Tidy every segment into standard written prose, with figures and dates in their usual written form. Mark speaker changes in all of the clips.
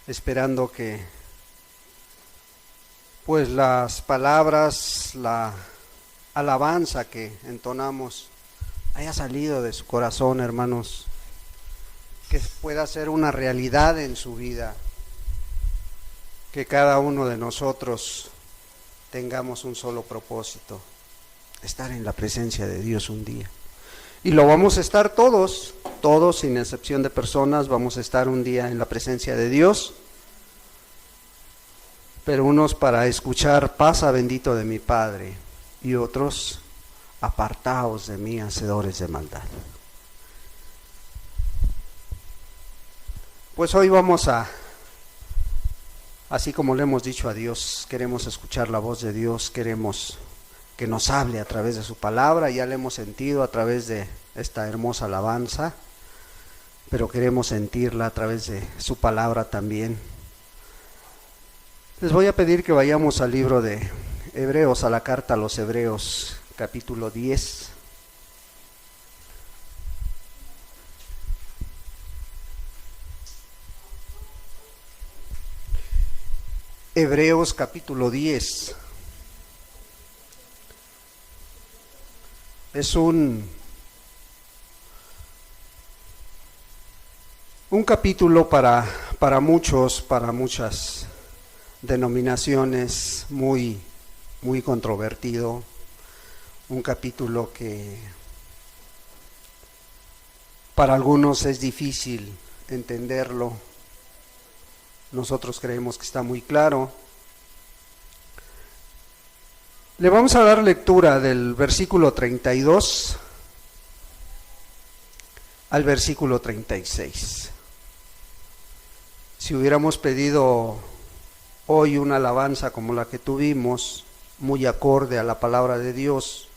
Speaker 1: esperando que pues las palabras, la alabanza que entonamos haya salido de su corazón, hermanos, que pueda ser una realidad en su vida, que cada uno de nosotros tengamos un solo propósito: estar en la presencia de Dios un día. Y lo vamos a estar todos sin excepción de personas, vamos a estar un día en la presencia de Dios, pero unos para escuchar pasa bendito de mi Padre, y otros apartaos de mí, hacedores de maldad. Pues hoy vamos así como le hemos dicho a Dios, queremos escuchar la voz de Dios, queremos que nos hable a través de su palabra. Ya le hemos sentido a través de esta hermosa alabanza, pero queremos sentirla a través de su palabra también. Les voy a pedir que vayamos al libro de Hebreos, a la carta a los Hebreos, capítulo 10. Hebreos capítulo 10. Es un capítulo para muchos, para muchas denominaciones, muy controvertido, un capítulo que para algunos es difícil entenderlo. Nosotros creemos que está muy claro. Le vamos a dar lectura del versículo 32 al versículo 36. Si hubiéramos pedido hoy una alabanza como la que tuvimos, muy acorde a la palabra de Dios,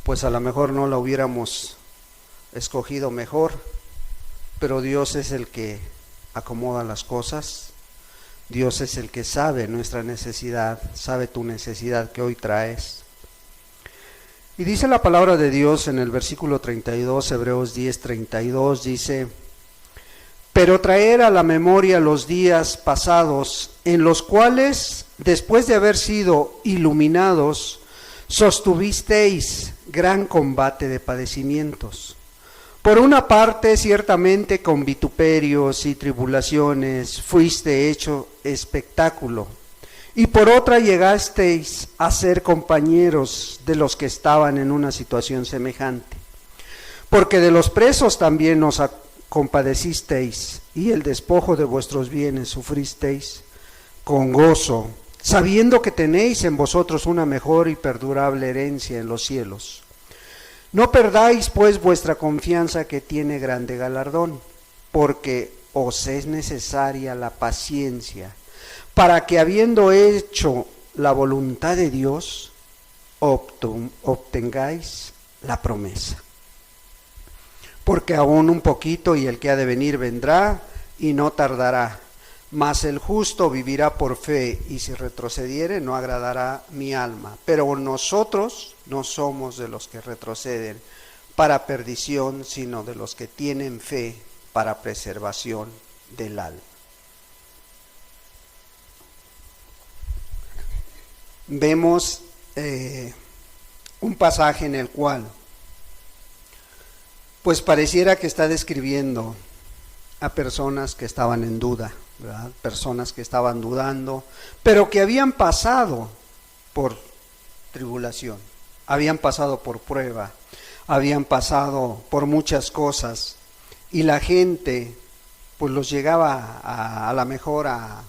Speaker 1: pues a lo mejor no la hubiéramos escogido mejor, pero Dios es el que acomoda las cosas. Dios es el que sabe nuestra necesidad, sabe tu necesidad que hoy traes. Y dice la palabra de Dios en el versículo 32, Hebreos 10:32, dice: pero traer a la memoria los días pasados, en los cuales, después de haber sido iluminados, sostuvisteis gran combate de padecimientos. Por una parte, ciertamente con vituperios y tribulaciones fuiste hecho espectáculo, y por otra llegasteis a ser compañeros de los que estaban en una situación semejante. Porque de los presos también os compadecisteis, y el despojo de vuestros bienes sufristeis con gozo, sabiendo que tenéis en vosotros una mejor y perdurable herencia en los cielos. No perdáis pues vuestra confianza, que tiene grande galardón, porque os es necesaria la paciencia, para que habiendo hecho la voluntad de Dios, obtengáis la promesa. Porque aún un poquito, y el que ha de venir vendrá, y no tardará. Mas el justo vivirá por fe, y si retrocediere no agradará mi alma. Pero nosotros no somos de los que retroceden para perdición, sino de los que tienen fe para preservación del alma. Vemos un pasaje en el cual pues pareciera que está describiendo a personas que estaban en duda, ¿verdad? Personas que estaban dudando, pero que habían pasado por tribulación, habían pasado por prueba, habían pasado por muchas cosas, y la gente pues los llegaba a lo mejor a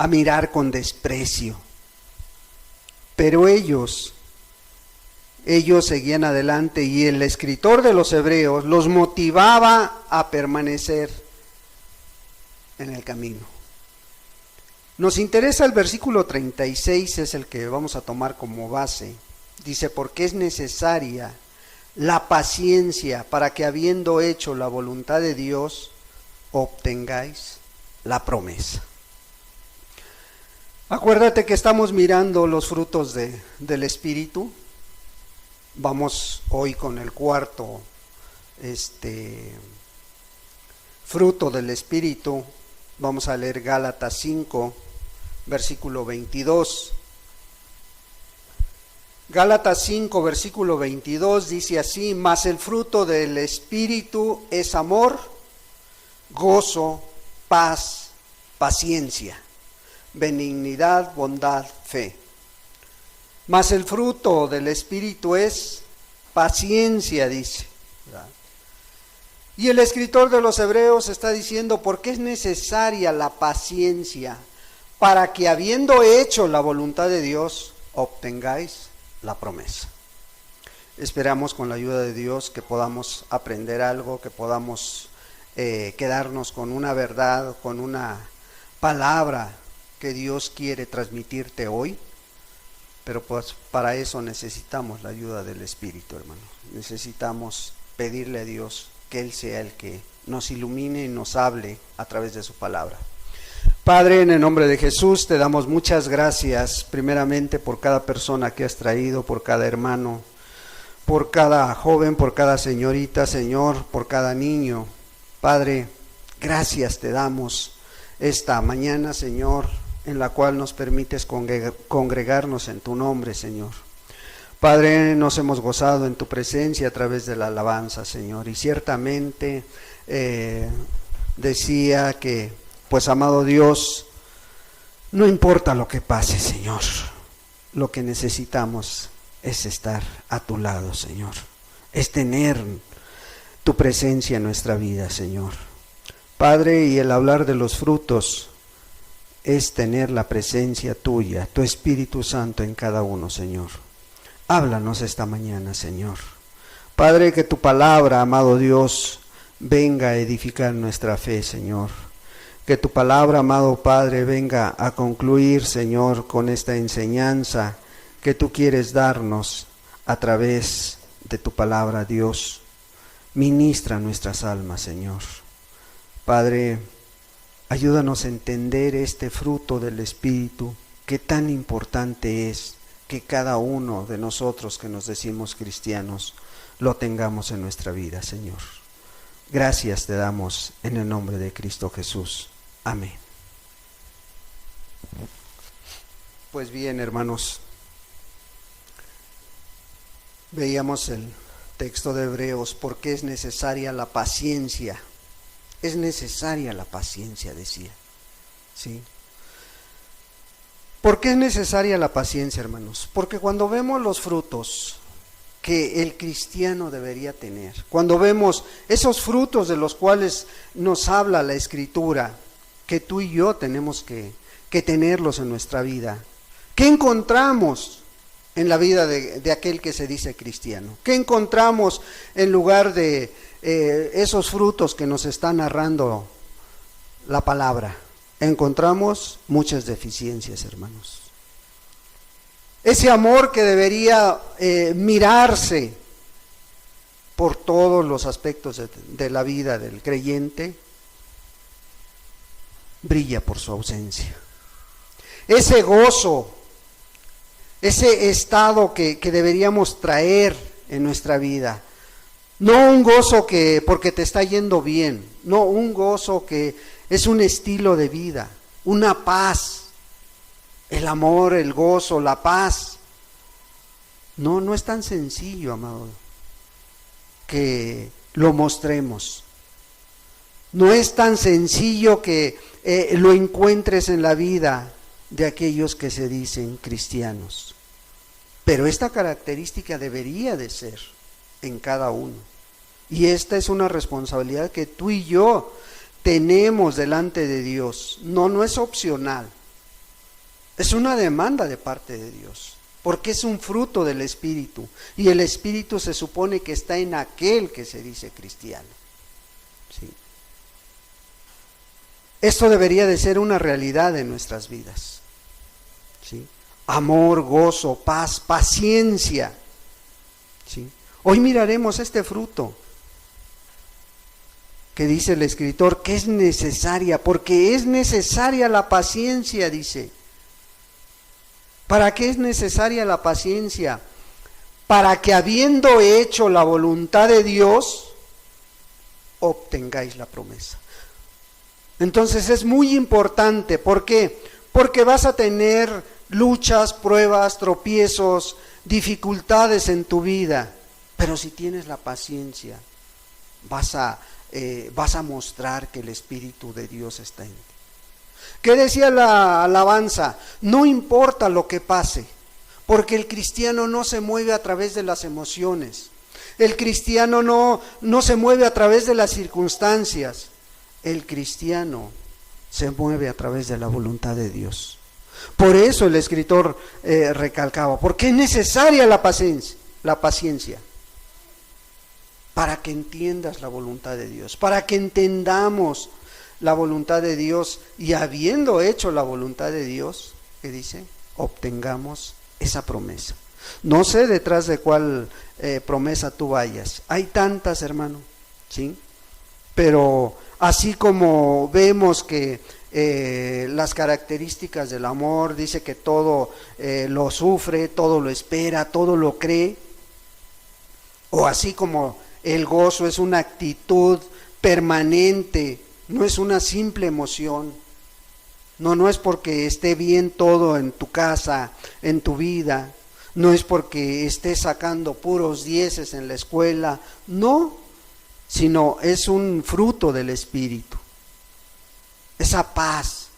Speaker 1: mirar con desprecio, pero ellos seguían adelante, y el escritor de los Hebreos los motivaba a permanecer en el camino. Nos interesa el versículo 36, es el que vamos a tomar como base. Dice: porque es necesaria la paciencia, para que habiendo hecho la voluntad de Dios, obtengáis la promesa. Acuérdate que estamos mirando los frutos del Espíritu. Vamos hoy con el cuarto fruto del Espíritu, Vamos a leer Gálatas 5, versículo 22. Gálatas 5, versículo 22 dice así: mas el fruto del Espíritu es amor, gozo, paz, paciencia, benignidad, bondad, fe. Mas el fruto del Espíritu es paciencia, dice, ¿verdad? Y el escritor de los Hebreos está diciendo por qué es necesaria la paciencia, para que habiendo hecho la voluntad de Dios, obtengáis la promesa. Esperamos con la ayuda de Dios que podamos aprender algo, que podamos quedarnos con una verdad, con una palabra que Dios quiere transmitirte hoy. Pero pues para eso necesitamos la ayuda del Espíritu, hermanos. Necesitamos pedirle a Dios que Él sea el que nos ilumine y nos hable a través de su palabra. Padre, en el nombre de Jesús te damos muchas gracias, primeramente por cada persona que has traído, por cada hermano, por cada joven, por cada señorita, Señor, por cada niño. Padre, gracias te damos esta mañana, Señor, en la cual nos permites congregarnos en tu nombre, Señor. Padre, nos hemos gozado en tu presencia a través de la alabanza, Señor, y ciertamente decía que, pues amado Dios, no importa lo que pase, Señor, lo que necesitamos es estar a tu lado, Señor, es tener tu presencia en nuestra vida, Señor. Padre, y el hablar de los frutos es tener la presencia tuya, tu Espíritu Santo en cada uno, Señor. Háblanos esta mañana, Señor. Padre, que tu palabra, amado Dios, venga a edificar nuestra fe, Señor. Que tu palabra, amado Padre, venga a concluir, Señor, con esta enseñanza que tú quieres darnos a través de tu palabra, Dios. Ministra nuestras almas, Señor. Padre, ayúdanos a entender este fruto del Espíritu, que tan importante es que cada uno de nosotros que nos decimos cristianos lo tengamos en nuestra vida, Señor. Gracias te damos en el nombre de Cristo Jesús. Amén. Pues bien, hermanos, veíamos el texto de Hebreos, ¿por qué es necesaria la paciencia? Es necesaria la paciencia, decía. ¿Sí? ¿Por qué es necesaria la paciencia, hermanos? Porque cuando vemos los frutos que el cristiano debería tener, cuando vemos esos frutos de los cuales nos habla la Escritura, que tú y yo tenemos que tenerlos en nuestra vida, ¿qué encontramos en la vida de aquel que se dice cristiano? ¿Qué encontramos en lugar de esos frutos que nos está narrando la palabra? Encontramos muchas deficiencias, hermanos. Ese amor que debería mirarse por todos los aspectos de la vida del creyente, brilla por su ausencia. Ese gozo, ese estado que deberíamos traer en nuestra vida, no un gozo que porque te está yendo bien, no un gozo que es un estilo de vida, una paz, el amor, el gozo, la paz. No es tan sencillo, amado, que lo mostremos. No es tan sencillo que lo encuentres en la vida de aquellos que se dicen cristianos. Pero esta característica debería de ser en cada uno. Y esta es una responsabilidad que tú y yo tenemos delante de Dios. No es opcional. Es una demanda de parte de Dios. Porque es un fruto del Espíritu. Y el Espíritu se supone que está en aquel que se dice cristiano. ¿Sí? Esto debería de ser una realidad en nuestras vidas. ¿Sí? Amor, gozo, paz, paciencia. ¿Sí? Hoy miraremos este fruto que dice el escritor que es necesaria, porque es necesaria la paciencia, dice. ¿Para qué es necesaria la paciencia? Para que habiendo hecho la voluntad de Dios, obtengáis la promesa. Entonces es muy importante. ¿Por qué? Porque vas a tener luchas, pruebas, tropiezos, dificultades en tu vida. Pero si tienes la paciencia, vas a mostrar que el Espíritu de Dios está en ti. ¿Qué decía la alabanza? No importa lo que pase, porque el cristiano no se mueve a través de las emociones. El cristiano no se mueve a través de las circunstancias. El cristiano se mueve a través de la voluntad de Dios. Por eso el escritor recalcaba, porque es necesaria la paciencia, para que entiendas la voluntad de Dios, para que entendamos la voluntad de Dios, y habiendo hecho la voluntad de Dios, ¿qué dice? Obtengamos esa promesa. No sé detrás de cuál promesa tú vayas. Hay tantas, hermano, ¿sí? Pero así como vemos que las características del amor, dice que todo lo sufre, todo lo espera, todo lo cree, o así como el gozo es una actitud permanente, no es una simple emoción. No es porque esté bien todo en tu casa, en tu vida, no es porque estés sacando puros dieces en la escuela, no, sino es un fruto del Espíritu. Esa paz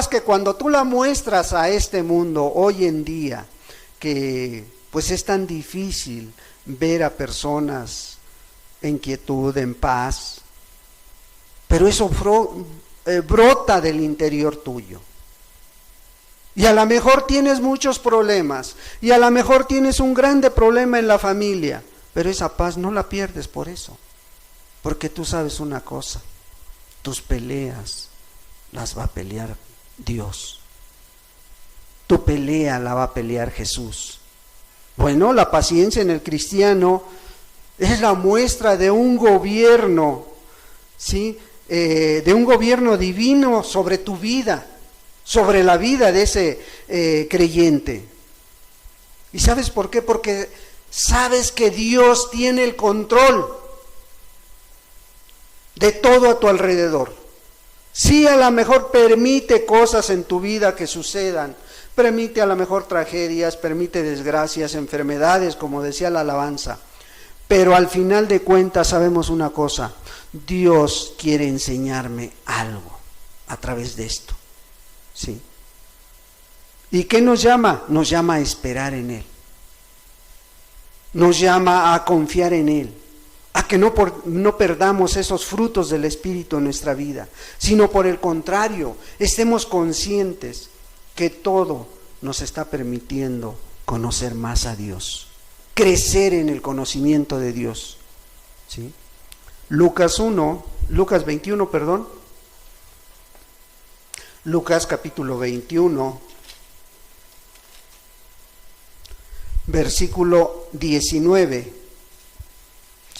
Speaker 1: que cuando tú la muestras a este mundo hoy en día, que pues es tan difícil ver a personas en quietud, en paz, pero eso brota del interior tuyo. Y a lo mejor tienes muchos problemas, y a lo mejor tienes un grande problema en la familia, pero esa paz no la pierdes por eso, porque tú sabes una cosa: tus peleas las va a pelear Dios, tu pelea la va a pelear Jesús. Bueno, la paciencia en el cristiano es la muestra de un gobierno, ¿sí? De un gobierno divino sobre tu vida, sobre la vida de ese creyente. ¿Y sabes por qué? Porque sabes que Dios tiene el control de todo a tu alrededor. Sí, a lo mejor permite cosas en tu vida que sucedan, permite a lo mejor tragedias, permite desgracias, enfermedades, como decía la alabanza, pero al final de cuentas sabemos una cosa: Dios quiere enseñarme algo a través de esto, ¿sí? ¿Y qué nos llama? Nos llama a esperar en Él, nos llama a confiar en Él, a que no perdamos esos frutos del Espíritu en nuestra vida, sino por el contrario, estemos conscientes que todo nos está permitiendo conocer más a Dios, crecer en el conocimiento de Dios, ¿sí? Lucas capítulo 21, versículo 19.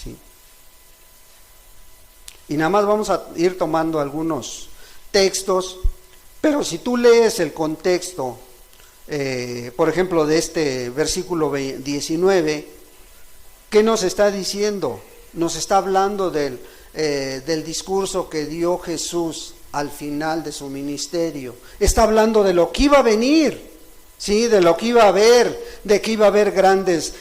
Speaker 1: ¿Sí? Y nada más vamos a ir tomando algunos textos, pero si tú lees el contexto, por ejemplo, de este versículo 19, ¿qué nos está diciendo? Nos está hablando del discurso que dio Jesús al final de su ministerio. Está hablando de lo que iba a venir, ¿sí? De lo que iba a haber, de que iba a haber grandes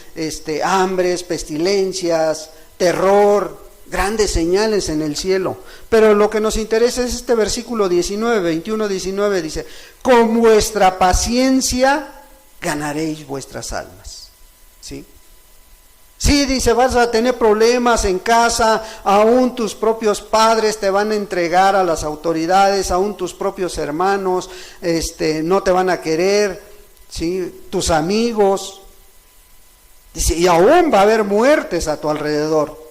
Speaker 1: hambres, pestilencias, terror, grandes señales en el cielo. Pero lo que nos interesa es este versículo 21-19, dice: con vuestra paciencia ganaréis vuestras almas, ¿sí? Sí, dice, vas a tener problemas en casa, aún tus propios padres te van a entregar a las autoridades, aún tus propios hermanos no te van a querer, ¿sí? Tus amigos, dice, y aún va a haber muertes a tu alrededor.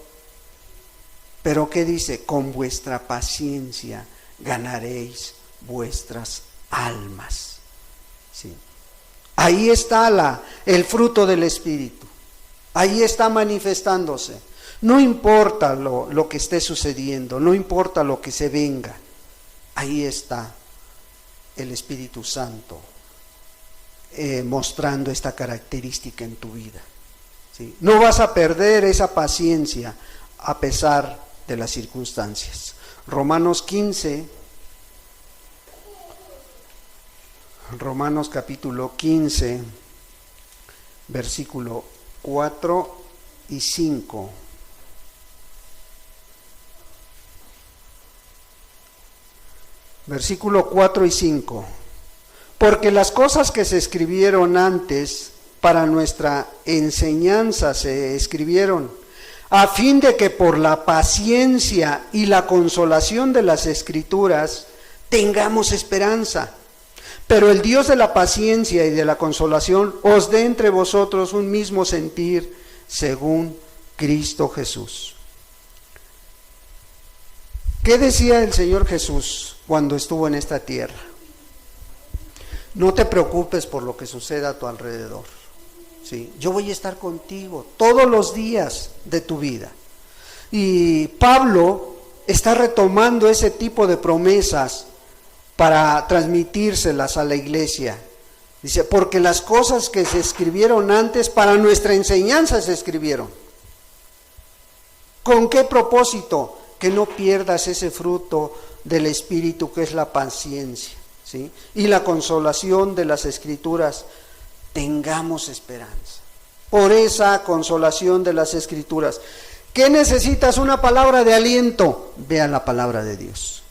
Speaker 1: Pero ¿qué dice? Con vuestra paciencia ganaréis vuestras almas, ¿sí? Ahí está el fruto del Espíritu. Ahí está manifestándose. No importa lo que esté sucediendo, no importa lo que se venga, ahí está el Espíritu Santo mostrando esta característica en tu vida, ¿sí? No vas a perder esa paciencia a pesar de las circunstancias. Romanos 15, Romanos capítulo 15, versículo 4 y 5. Versículo 4 y 5. Porque las cosas que se escribieron antes para nuestra enseñanza se escribieron, a fin de que por la paciencia y la consolación de las Escrituras tengamos esperanza. Pero el Dios de la paciencia y de la consolación os dé entre vosotros un mismo sentir según Cristo Jesús. ¿Qué decía el Señor Jesús cuando estuvo en esta tierra? No te preocupes por lo que suceda a tu alrededor. ¿Sí? Yo voy a estar contigo todos los días de tu vida. Y Pablo está retomando ese tipo de promesas para transmitírselas a la iglesia. Dice, porque las cosas que se escribieron antes para nuestra enseñanza se escribieron. ¿Con qué propósito? Que no pierdas ese fruto del Espíritu que es la paciencia, ¿sí? Y la consolación de las Escrituras. Tengamos esperanza por esa consolación de las Escrituras. ¿Qué necesitas? Una palabra de aliento, ve a la palabra de Dios.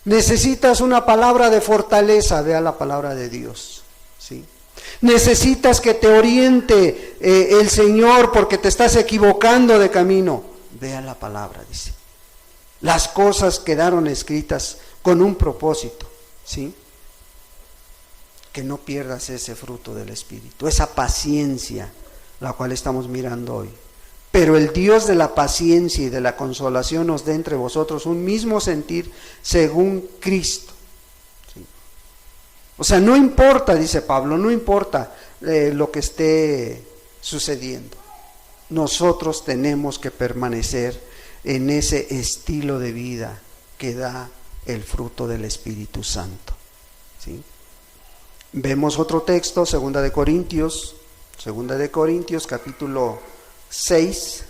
Speaker 1: Necesitas una palabra de fortaleza, ve a la palabra de Dios, ¿sí? Necesitas que te oriente el Señor porque te estás equivocando de camino, ve a la palabra, dice. Las cosas quedaron escritas con un propósito, ¿sí? Que no pierdas ese fruto del Espíritu, esa paciencia, la cual estamos mirando hoy. Pero el Dios de la paciencia y de la consolación os dé entre vosotros un mismo sentir según Cristo. ¿Sí? O sea, no importa, dice Pablo, no importa lo que esté sucediendo. Nosotros tenemos que permanecer en ese estilo de vida que da el fruto del Espíritu Santo. ¿Sí? Vemos otro texto, Segunda de Corintios capítulo 6,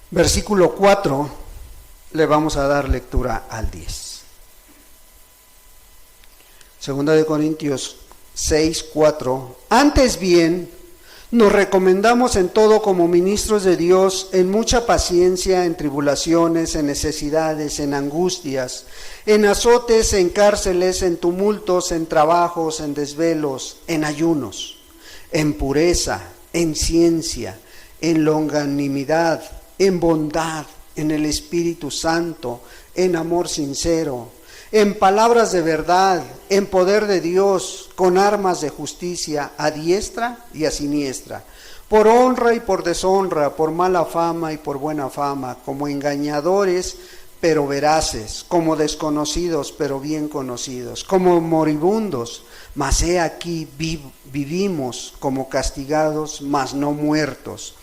Speaker 1: versículo 4, le vamos a dar lectura al 10. Segunda de Corintios 6, 4, antes bien, nos recomendamos en todo como ministros de Dios, en mucha paciencia, en tribulaciones, en necesidades, en angustias, en azotes, en cárceles, en tumultos, en trabajos, en desvelos, en ayunos, en pureza, en ciencia, en longanimidad, en bondad, en el Espíritu Santo, en amor sincero, en palabras de verdad, en poder de Dios, con armas de justicia a diestra y a siniestra, por honra y por deshonra, por mala fama y por buena fama, como engañadores pero veraces, como desconocidos pero bien conocidos, como moribundos, mas he aquí vivimos, como castigados mas no muertos,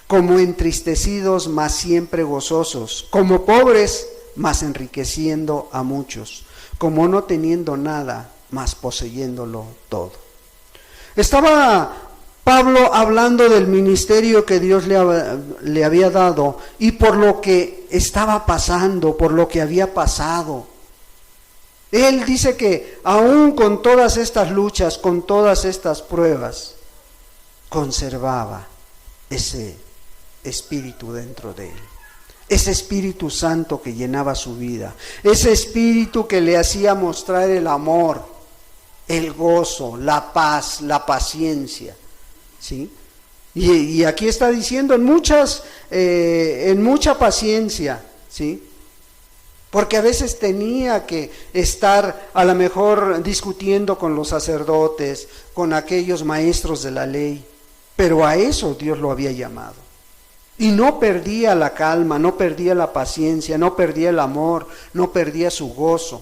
Speaker 1: como entristecidos mas siempre gozosos, como pobres mas enriqueciendo a muchos, como no teniendo nada, mas poseyéndolo todo. Estaba Pablo hablando del ministerio que Dios le había dado y por lo que estaba pasando, por lo que había pasado. Él dice que aún con todas estas luchas, con todas estas pruebas, conservaba ese espíritu dentro de él. Ese Espíritu Santo que llenaba su vida, ese Espíritu que le hacía mostrar el amor, el gozo, la paz, la paciencia, ¿sí? Y aquí está diciendo en mucha paciencia, ¿sí? Porque a veces tenía que estar a lo mejor discutiendo con los sacerdotes, con aquellos maestros de la ley, pero a eso Dios lo había llamado. Y no perdía la calma, no perdía la paciencia, no perdía el amor, no perdía su gozo.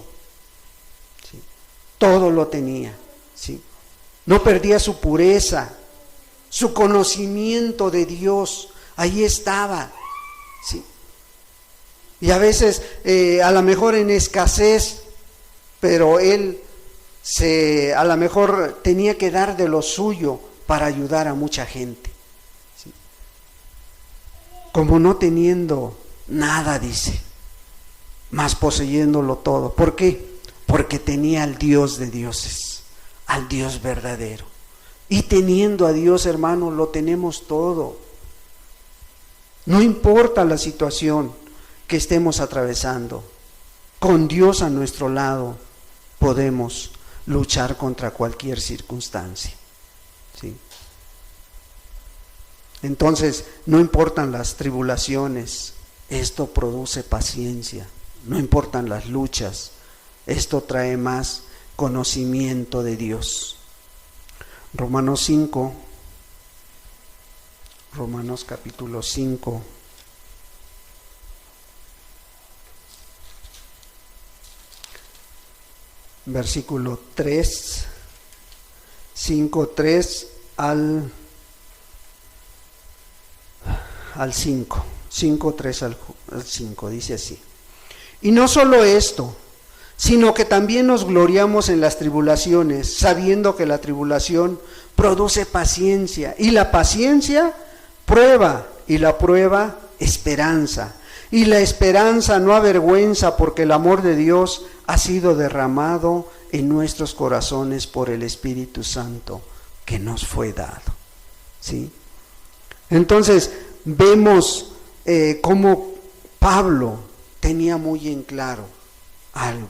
Speaker 1: ¿Sí? Todo lo tenía, ¿sí? No perdía su pureza, su conocimiento de Dios, ahí estaba, ¿sí? Y a veces, a lo mejor en escasez, pero él a lo mejor tenía que dar de lo suyo para ayudar a mucha gente. como no teniendo nada, dice, mas poseyéndolo todo. ¿Por qué? Porque tenía al Dios de dioses, al Dios verdadero. Y teniendo a Dios, hermano, lo tenemos todo. No importa la situación que estemos atravesando, con Dios a nuestro lado podemos luchar contra cualquier circunstancia. ¿Sí? Entonces, no importan las tribulaciones, esto produce paciencia. No importan las luchas, esto trae más conocimiento de Dios. Romanos capítulo 5. Versículo 3, 5:3 al 5, 5:3 al 5, dice así. Y no solo esto, sino que también nos gloriamos en las tribulaciones, sabiendo que la tribulación produce paciencia, y la paciencia prueba, y la prueba esperanza, y la esperanza no avergüenza, porque el amor de Dios ha sido derramado en nuestros corazones por el Espíritu Santo que nos fue dado. ¿Sí? Entonces vemos cómo Pablo tenía muy en claro algo.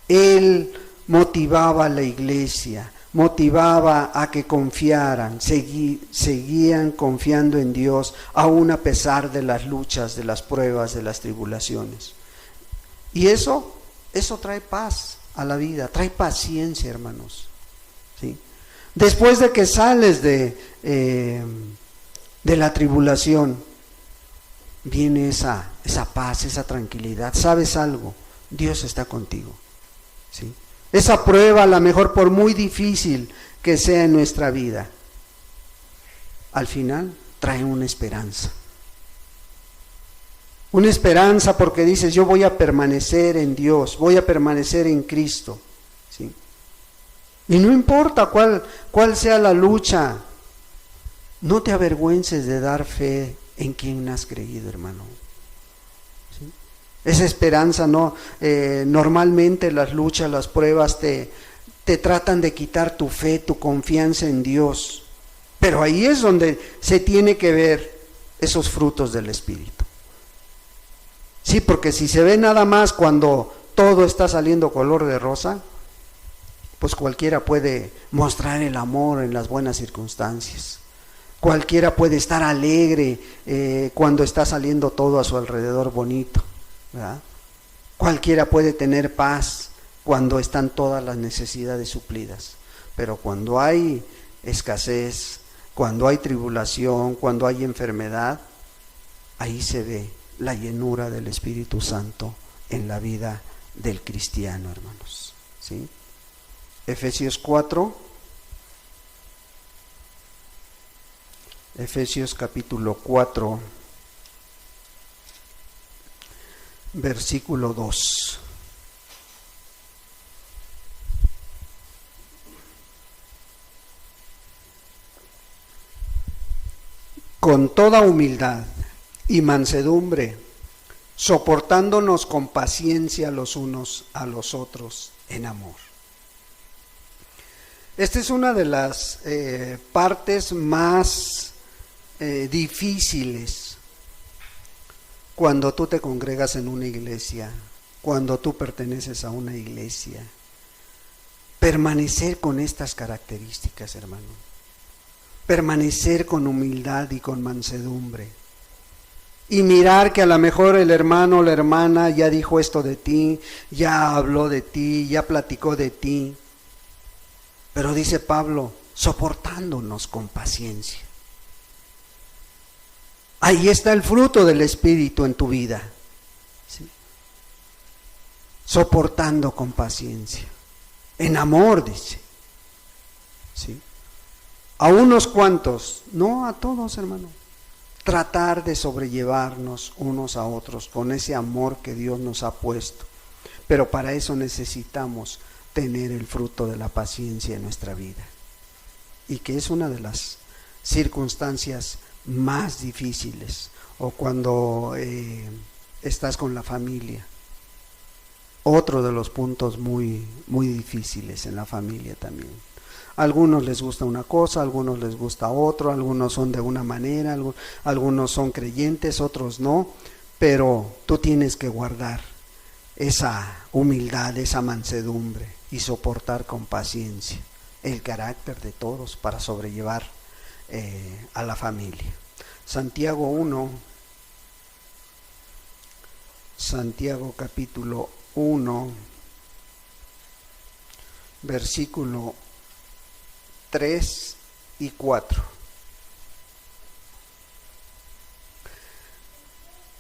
Speaker 1: Él motivaba a la iglesia, motivaba a que confiaran, seguían confiando en Dios, aún a pesar de las luchas, de las pruebas, de las tribulaciones. Y eso trae paz a la vida, trae paciencia, hermanos. ¿Sí? Después de que sales de la tribulación, viene esa paz, esa tranquilidad. ¿Sabes algo? Dios está contigo. ¿Sí? Esa prueba, a lo mejor por muy difícil que sea en nuestra vida, al final trae una esperanza. Una esperanza porque dices, yo voy a permanecer en Dios, voy a permanecer en Cristo. ¿Sí? Y no importa cuál sea la lucha, no te avergüences de dar fe en quien has creído, hermano. ¿Sí? Esa esperanza, no, normalmente las luchas, las pruebas te tratan de quitar tu fe, tu confianza en Dios. Pero ahí es donde se tiene que ver esos frutos del Espíritu. Sí, porque si se ve nada más cuando todo está saliendo color de rosa, pues cualquiera puede mostrar el amor en las buenas circunstancias. Cualquiera puede estar alegre cuando está saliendo todo a su alrededor bonito, ¿verdad? Cualquiera puede tener paz cuando están todas las necesidades suplidas. Pero cuando hay escasez, cuando hay tribulación, cuando hay enfermedad, ahí se ve la llenura del Espíritu Santo en la vida del cristiano, hermanos. ¿Sí? Efesios 4. Efesios capítulo 4, versículo 2. Con toda humildad y mansedumbre, soportándonos con paciencia los unos a los otros en amor. Esta es una de las partes más difíciles cuando tú te congregas en una iglesia, cuando tú perteneces a una iglesia. Permanecer con estas características, hermano. Permanecer con humildad y con mansedumbre. Y mirar que a lo mejor el hermano o la hermana ya dijo esto de ti, ya habló de ti, ya platicó de ti. Pero dice Pablo, soportándonos con paciencia. Ahí está el fruto del Espíritu en tu vida. ¿Sí? Soportando con paciencia. En amor, dice. ¿Sí? A unos cuantos, no a todos, hermano. Tratar de sobrellevarnos unos a otros con ese amor que Dios nos ha puesto. Pero para eso necesitamos tener el fruto de la paciencia en nuestra vida. Y que es una de las circunstancias más difíciles, o cuando estás con la familia. Otro de los puntos muy, muy difíciles en la familia también. A algunos les gusta una cosa, a algunos les gusta otro, algunos son de una manera, algunos son creyentes, otros no, pero tú tienes que guardar esa humildad, esa mansedumbre y soportar con paciencia el carácter de todos para sobrellevar a la familia. Santiago 1, Santiago capítulo 1, versículo 3 y 4.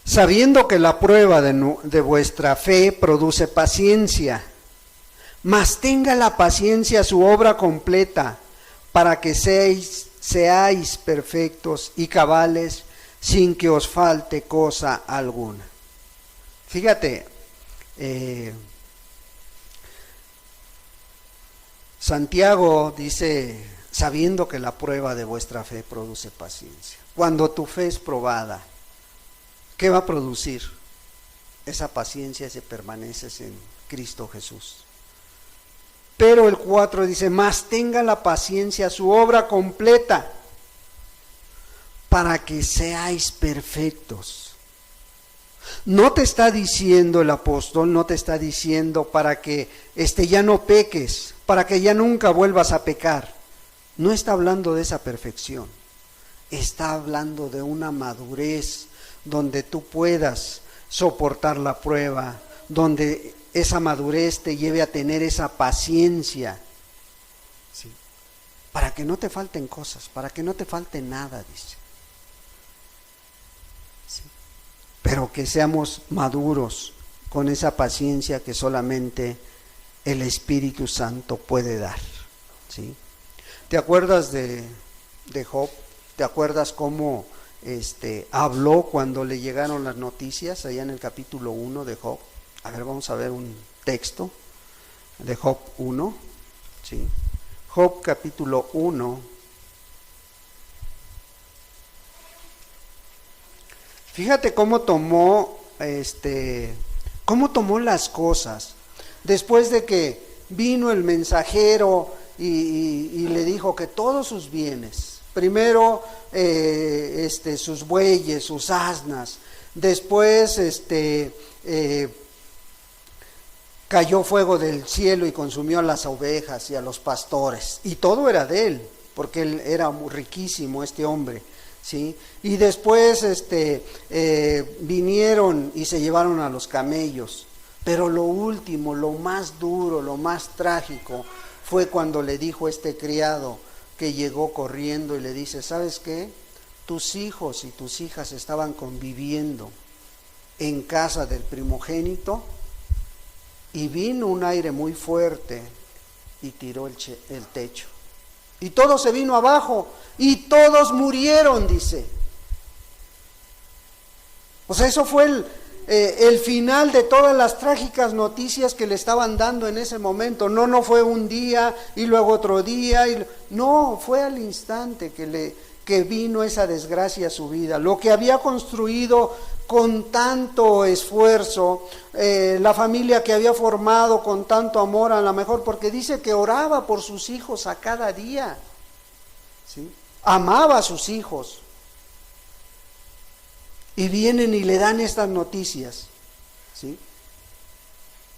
Speaker 1: Sabiendo que la prueba de vuestra fe produce paciencia, mas tenga la paciencia su obra completa, para que seáis perfectos y cabales, sin que os falte cosa alguna. Fíjate, Santiago dice, sabiendo que la prueba de vuestra fe produce paciencia. Cuando tu fe es probada, ¿qué va a producir? Esa paciencia si permaneces en Cristo Jesús. Pero el 4 dice, mas tenga la paciencia su obra completa, para que seáis perfectos. No te está diciendo el apóstol, no te está diciendo para que ya no peques, para que ya nunca vuelvas a pecar. No está hablando de esa perfección, está hablando de una madurez donde tú puedas soportar la prueba, donde esa madurez te lleve a tener esa paciencia, ¿sí? Para que no te falten cosas, para que no te falte nada, dice. ¿Sí? Pero que seamos maduros con esa paciencia que solamente el Espíritu Santo puede dar, ¿sí? ¿Te acuerdas de Job? ¿Te acuerdas cómo habló cuando le llegaron las noticias allá en el capítulo 1 de Job? A ver, vamos a ver un texto de Job 1, ¿sí? Job capítulo 1. Fíjate cómo tomó las cosas. Después de que vino el mensajero y le dijo que todos sus bienes, primero sus bueyes, sus asnas, después cayó fuego del cielo y consumió a las ovejas y a los pastores, y todo era de él, porque él era muy riquísimo, este hombre, ¿sí? Y después vinieron y se llevaron a los camellos. Pero lo último, lo más duro, lo más trágico, fue cuando le dijo este criado que llegó corriendo y le dice, ¿sabes qué? Tus hijos y tus hijas estaban conviviendo en casa del primogénito y vino un aire muy fuerte y tiró el techo. Y todo se vino abajo y todos murieron, dice. O sea, eso fue el final de todas las trágicas noticias que le estaban dando en ese momento. No fue un día y luego otro día, no, fue al instante que vino esa desgracia a su vida. Lo que había construido con tanto esfuerzo, la familia que había formado con tanto amor, a lo mejor porque dice que oraba por sus hijos a cada día, ¿sí? Amaba a sus hijos. Y vienen y le dan estas noticias, ¿sí?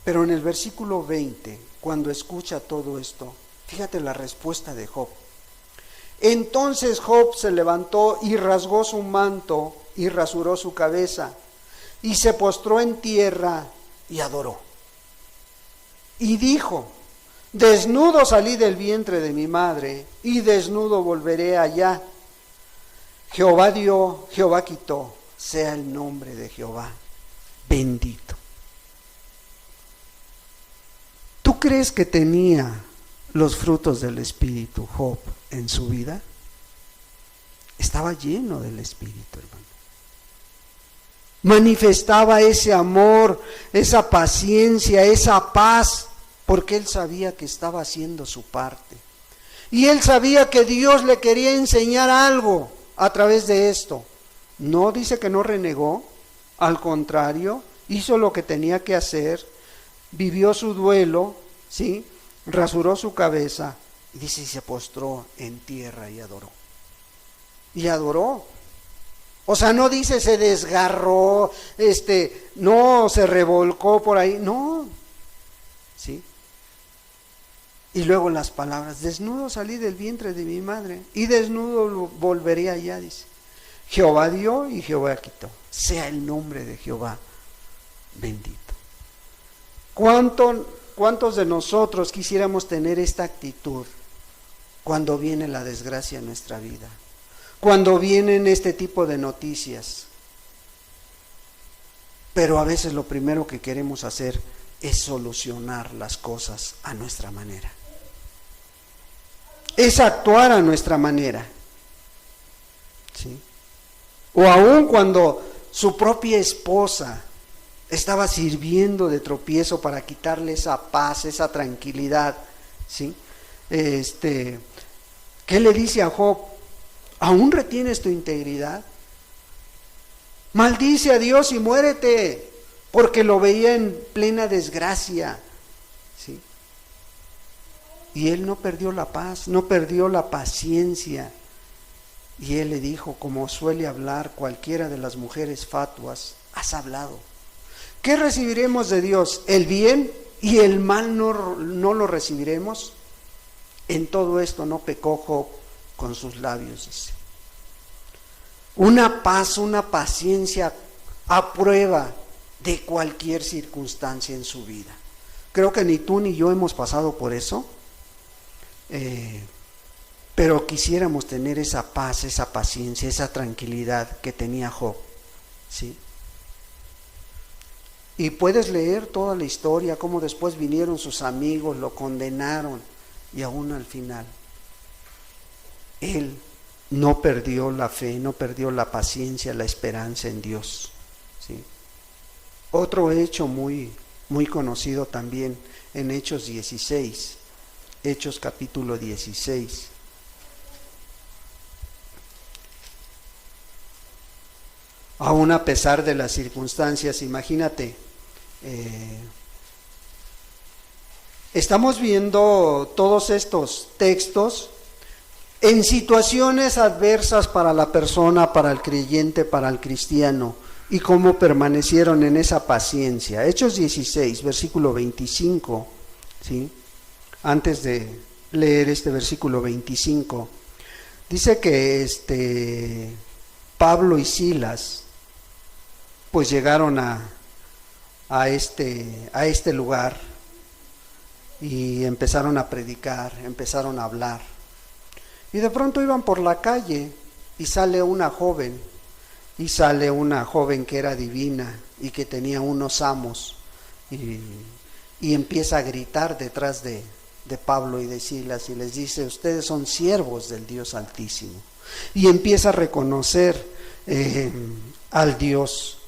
Speaker 1: Pero en el versículo 20, cuando escucha todo esto, fíjate la respuesta de Job. Entonces Job se levantó y rasgó su manto y rasuró su cabeza y se postró en tierra y adoró. Y dijo, desnudo salí del vientre de mi madre y desnudo volveré allá. Jehová dio, Jehová quitó, sea el nombre de Jehová bendito. ¿Tú crees que tenía los frutos del Espíritu Job en su vida? Estaba lleno del Espíritu, hermano. Manifestaba ese amor, esa paciencia, esa paz, porque él sabía que estaba haciendo su parte. Y él sabía que Dios le quería enseñar algo a través de esto. No dice que no renegó, al contrario, hizo lo que tenía que hacer, vivió su duelo, ¿sí? Rasuró su cabeza, y dice, y se postró en tierra y adoró. Y adoró. O sea, no dice se desgarró, no se revolcó por ahí, no. ¿Sí? Y luego las palabras, desnudo salí del vientre de mi madre, y desnudo volveré allá, dice. Jehová dio y Jehová quitó. Sea el nombre de Jehová bendito. ¿Cuántos de nosotros quisiéramos tener esta actitud cuando viene la desgracia en nuestra vida? Cuando vienen este tipo de noticias. Pero a veces lo primero que queremos hacer es solucionar las cosas a nuestra manera. Es actuar a nuestra manera. ¿Sí? O aún cuando su propia esposa estaba sirviendo de tropiezo para quitarle esa paz, esa tranquilidad, ¿sí? ¿Qué le dice a Job? ¿Aún retienes tu integridad? Maldice a Dios y muérete, porque lo veía en plena desgracia, ¿sí? Y él no perdió la paz, no perdió la paciencia. Y él le dijo, como suele hablar cualquiera de las mujeres fatuas, has hablado. ¿Qué recibiremos de Dios? ¿El bien y el mal no lo recibiremos? En todo esto no pecó Job con sus labios, dice. Una paz, una paciencia a prueba de cualquier circunstancia en su vida. Creo que ni tú ni yo hemos pasado por eso. Pero quisiéramos tener esa paz, esa paciencia, esa tranquilidad que tenía Job, ¿sí? Y puedes leer toda la historia, cómo después vinieron sus amigos, lo condenaron, y aún al final, él no perdió la fe, no perdió la paciencia, la esperanza en Dios, ¿sí? Otro hecho muy, muy conocido también en Hechos 16, Hechos capítulo 16. Aún a pesar de las circunstancias, imagínate, estamos viendo todos estos textos en situaciones adversas para la persona, para el creyente, para el cristiano, y cómo permanecieron en esa paciencia. Hechos 16, versículo 25, ¿sí? Antes de leer este versículo 25, dice que Pablo y Silas pues llegaron a este lugar y empezaron a predicar, empezaron a hablar. Y de pronto iban por la calle y sale una joven que era divina y que tenía unos amos, y empieza a gritar detrás de Pablo y de Silas y les dice, ustedes son siervos del Dios Altísimo. Y empieza a reconocer al Dios.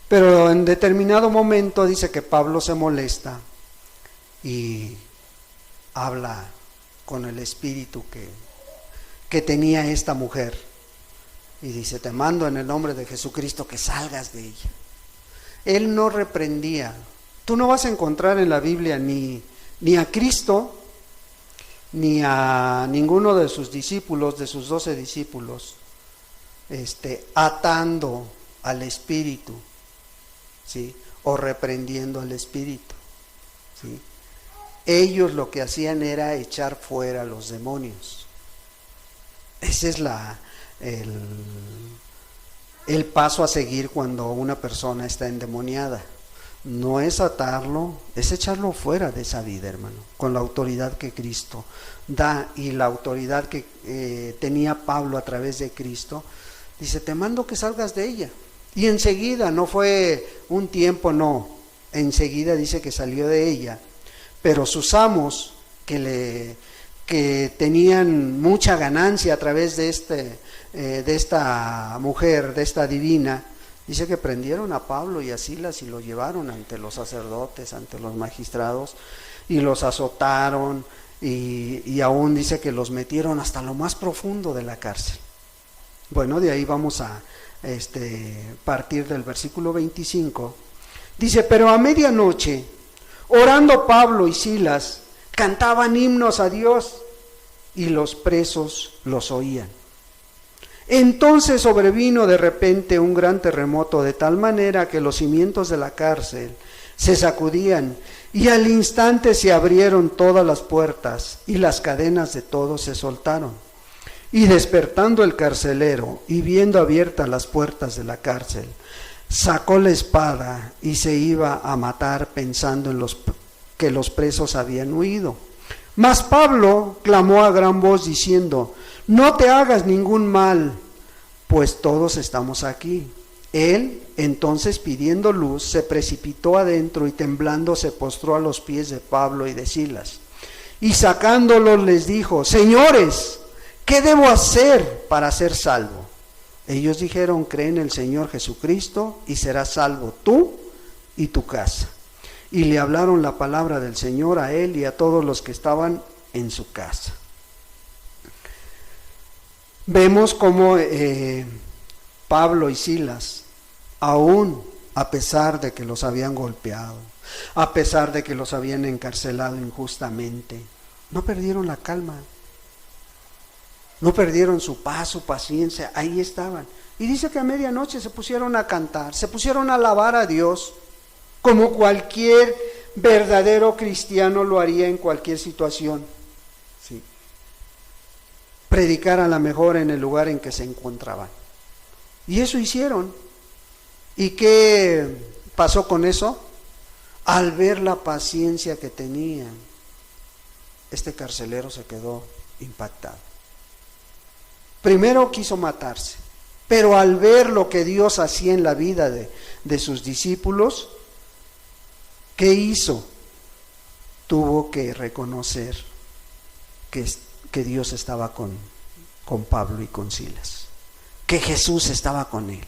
Speaker 1: Pero en determinado momento dice que Pablo se molesta y habla con el espíritu que tenía esta mujer y dice, te mando en el nombre de Jesucristo que salgas de ella. Él no reprendía. Tú no vas a encontrar en la Biblia ni a Cristo ni a ninguno de sus discípulos, de sus 12 discípulos, atando al espíritu, ¿sí? O reprendiendo al espíritu, ¿sí? Ellos lo que hacían era echar fuera a los demonios. Ese es el paso a seguir cuando una persona está endemoniada. No es atarlo, es echarlo fuera de esa vida, hermano, con la autoridad que Cristo da y la autoridad que tenía Pablo a través de Cristo. Dice, te mando que salgas de ella. Y enseguida, no fue un tiempo, no, enseguida dice que salió de ella. Pero sus amos, que tenían mucha ganancia a través de esta mujer, de esta divina, dice que prendieron a Pablo y a Silas y lo llevaron ante los sacerdotes, ante los magistrados, y los azotaron, y aún dice que los metieron hasta lo más profundo de la cárcel. Bueno, de ahí vamos a partir del versículo 25. Dice, pero a medianoche, orando Pablo y Silas, cantaban himnos a Dios y los presos los oían. Entonces sobrevino de repente un gran terremoto, de tal manera que los cimientos de la cárcel se sacudían, y al instante se abrieron todas las puertas, y las cadenas de todos se soltaron. Y despertando el carcelero, y viendo abiertas las puertas de la cárcel, sacó la espada y se iba a matar, pensando en que los presos habían huido. Mas Pablo clamó a gran voz diciendo, no te hagas ningún mal, pues todos estamos aquí. Él, entonces pidiendo luz, se precipitó adentro y temblando se postró a los pies de Pablo y de Silas. Y sacándolos les dijo, señores, ¿qué debo hacer para ser salvo? Ellos dijeron, cree en el Señor Jesucristo y serás salvo tú y tu casa. Y le hablaron la palabra del Señor a él y a todos los que estaban en su casa. Vemos cómo Pablo y Silas, aún a pesar de que los habían golpeado, a pesar de que los habían encarcelado injustamente, no perdieron la calma, no perdieron su paz, su paciencia, ahí estaban. Y dice que a medianoche se pusieron a cantar, se pusieron a alabar a Dios, como cualquier verdadero cristiano lo haría en cualquier situación. Sí. Predicar a la mejor en el lugar en que se encontraban. Y eso hicieron. ¿Y qué pasó con eso? Al ver la paciencia que tenían, este carcelero se quedó impactado. Primero quiso matarse, pero al ver lo que Dios hacía en la vida de sus discípulos, ¿qué hizo? Tuvo que reconocer que Dios estaba con Pablo y con Silas, que Jesús estaba con él.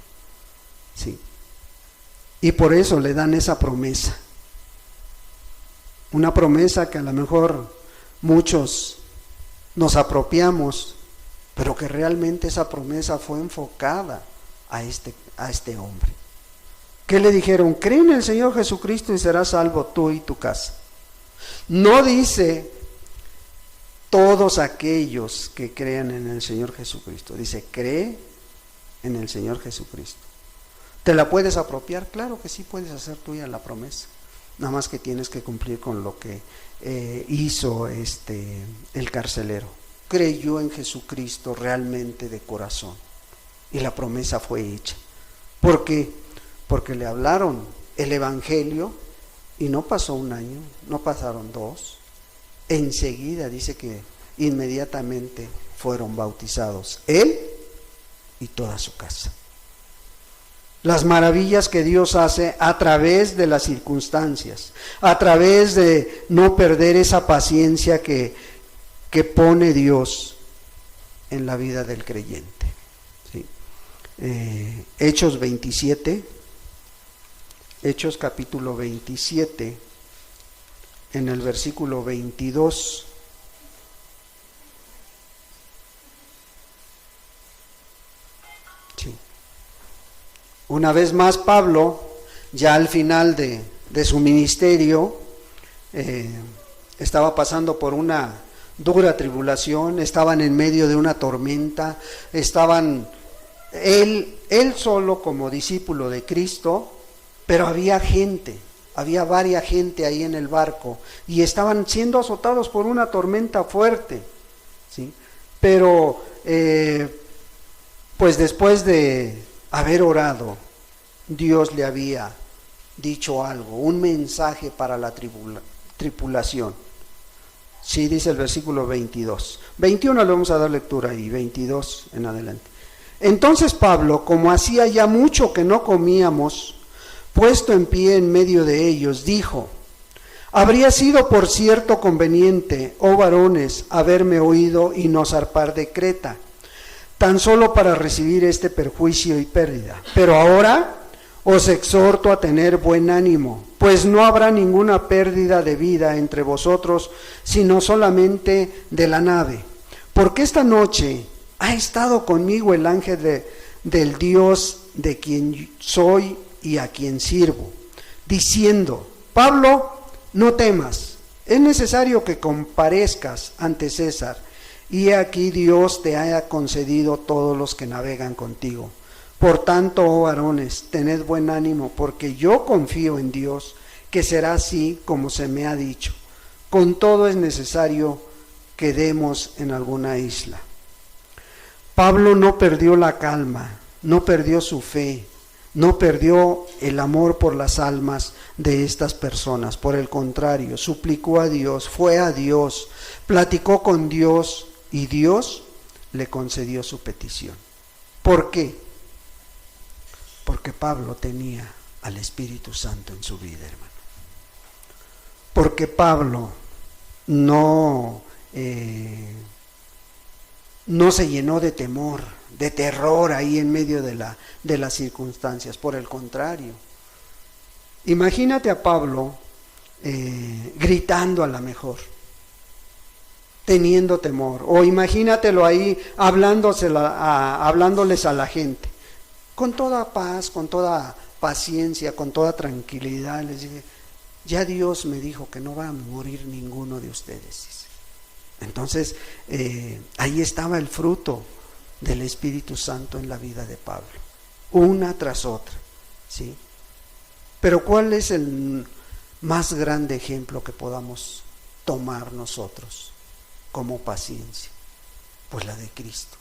Speaker 1: Sí. Y por eso le dan esa promesa. Una promesa que a lo mejor muchos nos apropiamos, pero que realmente esa promesa fue enfocada a este hombre. ¿Qué le dijeron? Cree en el Señor Jesucristo y serás salvo tú y tu casa. No dice todos aquellos que crean en el Señor Jesucristo. Dice, cree en el Señor Jesucristo. ¿Te la puedes apropiar? Claro que sí, puedes hacer tuya la promesa. Nada más que tienes que cumplir con lo que hizo el carcelero. Creyó en Jesucristo realmente de corazón. Y la promesa fue hecha. ¿Por qué? Porque le hablaron el evangelio y no pasó un año, no pasaron 2. Enseguida dice que inmediatamente fueron bautizados él y toda su casa. Las maravillas que Dios hace a través de las circunstancias, a través de no perder esa paciencia que pone Dios en la vida del creyente. ¿Sí? Hechos 27, Hechos capítulo 27, en el versículo 22. Sí. Una vez más Pablo, ya al final de su ministerio, estaba pasando por una dura tribulación, estaban en medio de una tormenta, estaban él solo como discípulo de Cristo, pero había varias gente ahí en el barco y estaban siendo azotados por una tormenta fuerte, ¿sí? Pero pues después de haber orado, Dios le había dicho algo, un mensaje para la tripulación. Sí, dice el versículo 22. 21 le vamos a dar lectura y 22 en adelante. Entonces Pablo, como hacía ya mucho que no comíamos, puesto en pie en medio de ellos, dijo: habría sido por cierto conveniente, oh varones, haberme oído y no zarpar de Creta, tan solo para recibir este perjuicio y pérdida. Pero ahora os exhorto a tener buen ánimo, pues no habrá ninguna pérdida de vida entre vosotros, sino solamente de la nave. Porque esta noche Ha estado conmigo el ángel del Dios de quien soy y a quien sirvo, diciendo: Pablo, no temas, es necesario que comparezcas ante César, y aquí Dios te haya concedido todos los que navegan contigo. Por tanto, oh varones, tened buen ánimo, porque yo confío en Dios, que será así como se me ha dicho. Con todo es necesario que demos en alguna isla. Pablo no perdió la calma, no perdió su fe, no perdió el amor por las almas de estas personas. Por el contrario, suplicó a Dios, fue a Dios, platicó con Dios y Dios le concedió su petición. ¿Por qué? Porque Pablo tenía al Espíritu Santo en su vida, hermano. Porque Pablo no se llenó de temor, de terror ahí en medio de las circunstancias. Por el contrario, imagínate a Pablo gritando a la mejor, teniendo temor, o imagínatelo ahí hablándoles a la gente, con toda paz, con toda paciencia, con toda tranquilidad. Les dije: ya Dios me dijo que no va a morir ninguno de ustedes. Entonces, ahí estaba el fruto del Espíritu Santo en la vida de Pablo, una tras otra, ¿sí? Pero ¿cuál es el más grande ejemplo que podamos tomar nosotros como paciencia? Pues la de Cristo.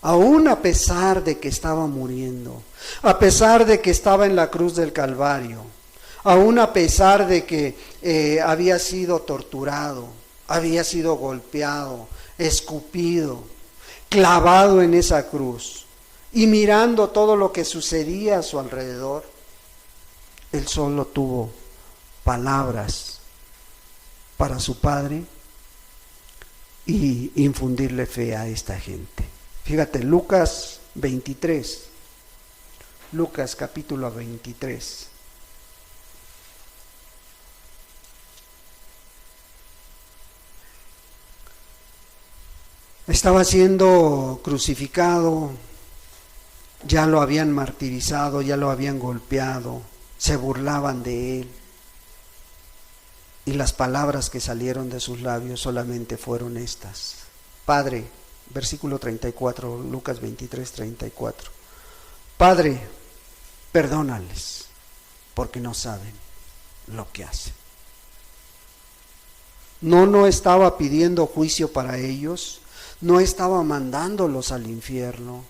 Speaker 1: Aún a pesar de que estaba muriendo, a pesar de que estaba en la cruz del Calvario, aún a pesar de que había sido torturado, había sido golpeado, escupido, clavado en esa cruz, y mirando todo lo que sucedía a su alrededor, él solo tuvo palabras para su Padre y infundirle fe a esta gente. Fíjate, Lucas 23, Lucas capítulo 23. Estaba siendo crucificado, ya lo habían martirizado, ya lo habían golpeado, se burlaban de él, y las palabras que salieron de sus labios solamente fueron estas: Padre, versículo 34, Lucas 23, 34, Padre, perdónales, porque no saben lo que hacen. No estaba pidiendo juicio para ellos, no estaba mandándolos al infierno,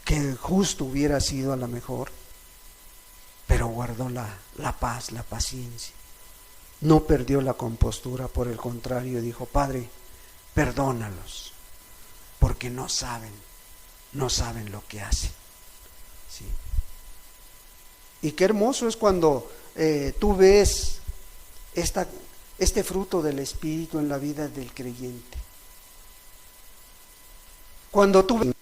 Speaker 1: que justo hubiera sido a lo mejor, pero guardó la paz, la paciencia. No perdió la compostura, por el contrario, dijo: Padre, perdónalos, porque no saben lo que hacen. ¿Sí? Y qué hermoso es cuando tú ves este fruto del Espíritu en la vida del creyente. Cuando tú